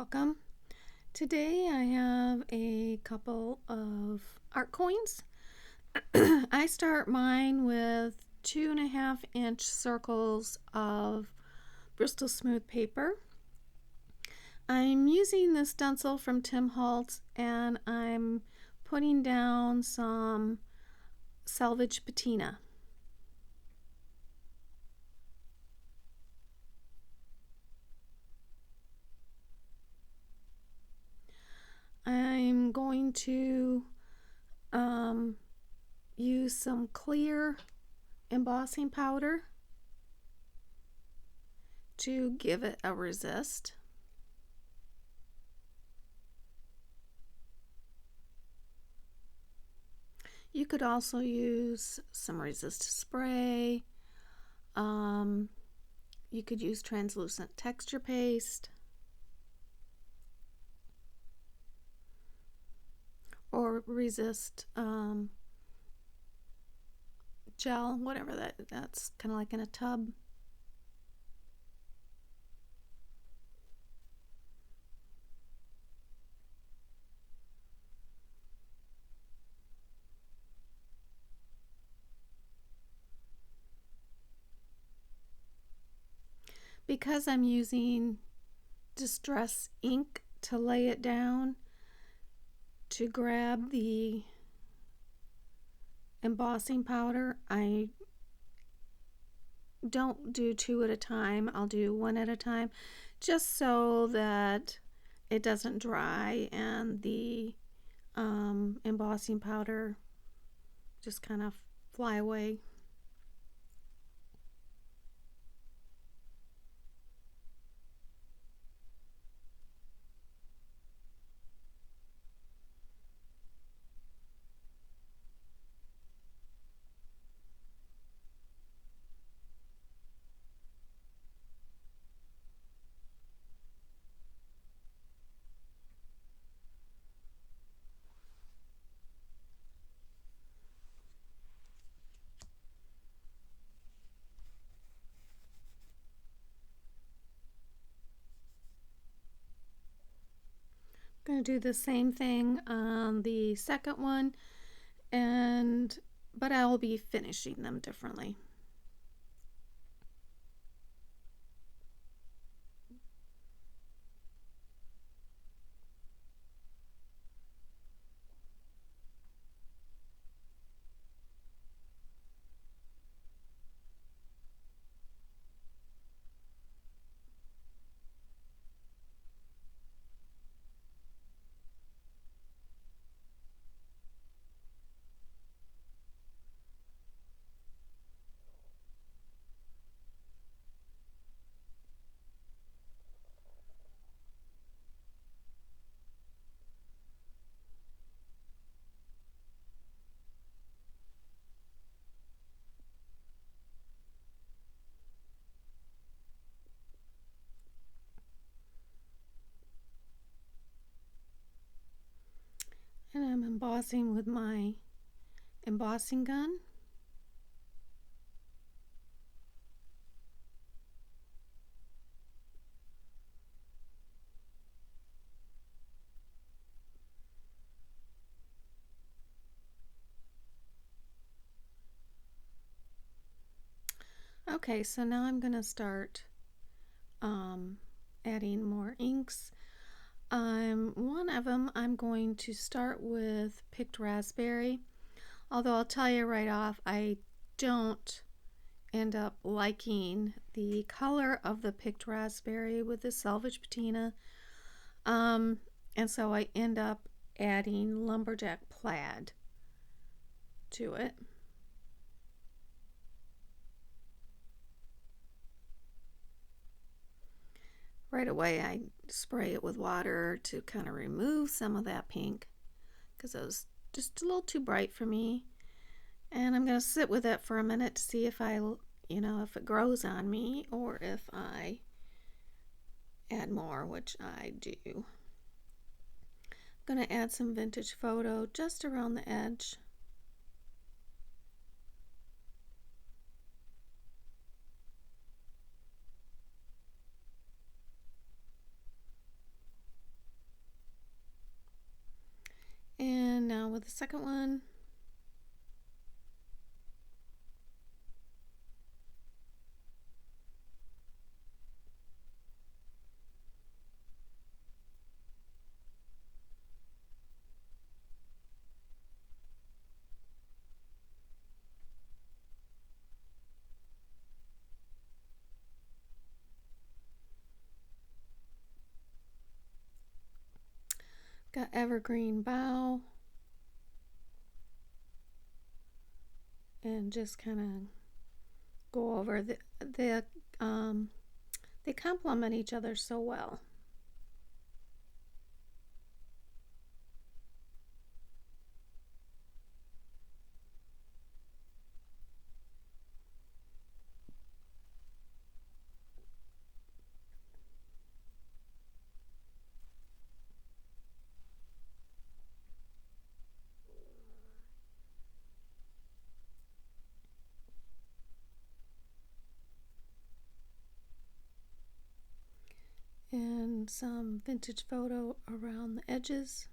welcome. Today I have a couple of art coins. I start mine with 2.5-inch circles of Bristol smooth paper. I'm using the stencil from Tim Holtz and I'm putting down some salvaged patina. I'm going to use some clear embossing powder to give it a resist. You could also use some resist spray. You could use translucent texture paste. Or resist gel, whatever that's kind of like in a tub. Because I'm using distress ink to lay it down, to grab the embossing powder, I don't do two at a time. I'll do one at a time just so that it doesn't dry and the embossing powder just kind of fly away. Going to do the same thing on the second one, but I'll be finishing them differently. And I'm embossing with my embossing gun. Okay, so now I'm going to start adding more inks. One of them I'm going to start with picked raspberry, although I'll tell you right off, I don't end up liking the color of the picked raspberry with the salvaged patina, and so I end up adding lumberjack plaid to it. Right away I spray it with water to kind of remove some of that pink because it was just a little too bright for me, and I'm going to sit with it for a minute to see if if it grows on me or if I add more, which I do. I'm going to add some vintage photo just around the edge. with the second one. Got evergreen bough. And just kind of go over they complement each other so well. And some vintage photo around the edges.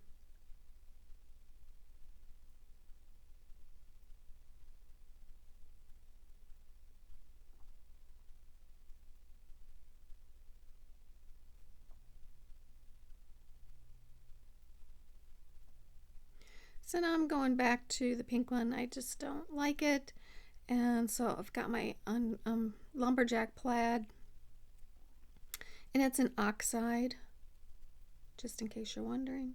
So now I'm going back to the pink one. I just don't like it. And so I've got my lumberjack plaid. And it's an oxide, just in case you're wondering.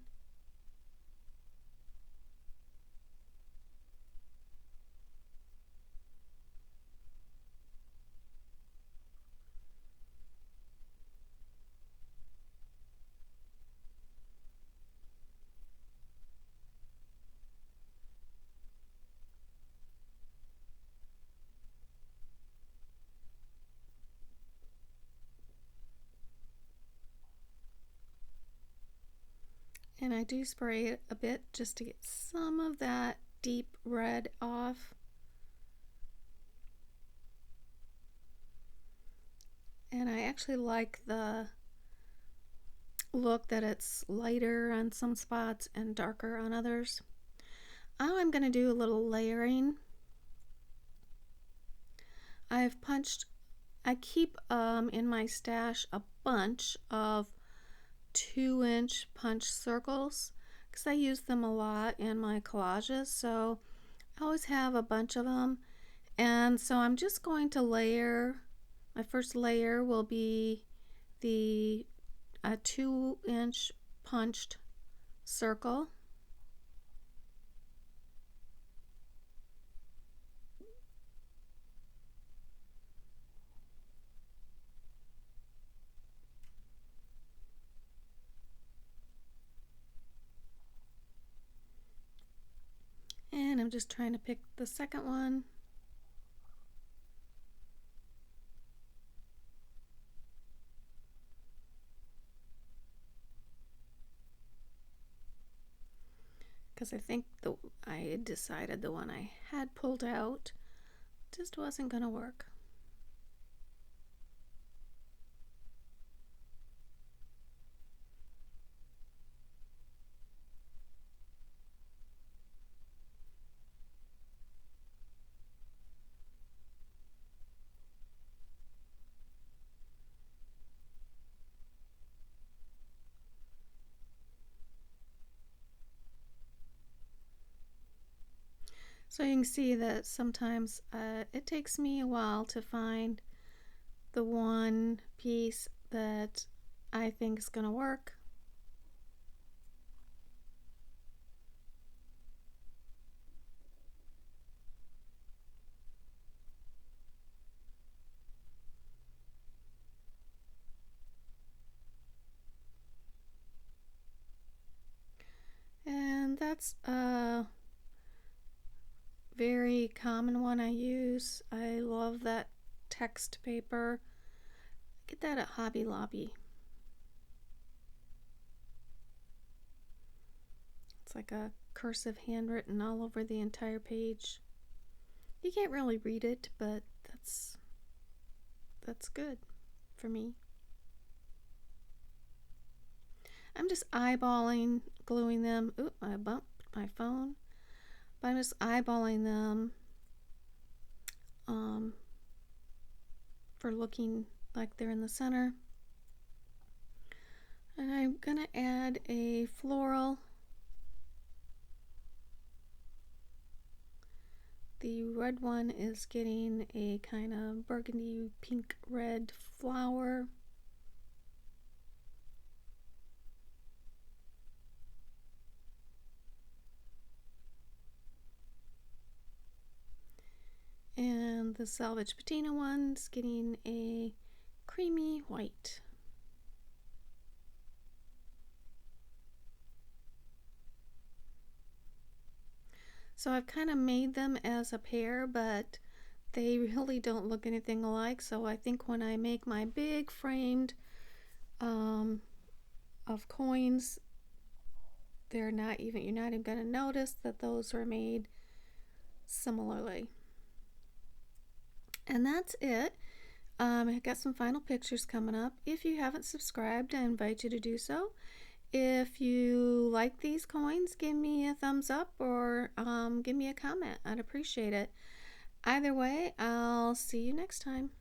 And I do spray it a bit just to get some of that deep red off. And I actually like the look that it's lighter on some spots and darker on others. Now I'm going to do a little layering. I keep in my stash a bunch of 2-inch punch circles because I use them a lot in my collages, so I always have a bunch of them. And so I'm just going to layer. My first layer will be the 2-inch punched circle. And I'm just trying to pick the second one. Because I think I had decided the one I had pulled out just wasn't going to work. So you can see that sometimes it takes me a while to find the one piece that I think is going to work. And that's very common one I use. I love that text paper. Get that at Hobby Lobby. It's like a cursive handwritten all over the entire page. You can't really read it, but that's good for me. I'm just eyeballing, gluing them. Oop, I bumped my phone. But I'm just eyeballing them for looking like they're in the center. And I'm going to add a floral. The red one is getting a kind of burgundy pink red flower. And the salvaged patina one's getting a creamy white. So I've kind of made them as a pair, but they really don't look anything alike. So I think when I make my big framed of coins, you're not even going to notice that those were made similarly. And that's it. I got some final pictures coming up. If you haven't subscribed, I invite you to do so. If you like these coins, give me a thumbs up or give me a comment. I'd appreciate it. Either way, I'll see you next time.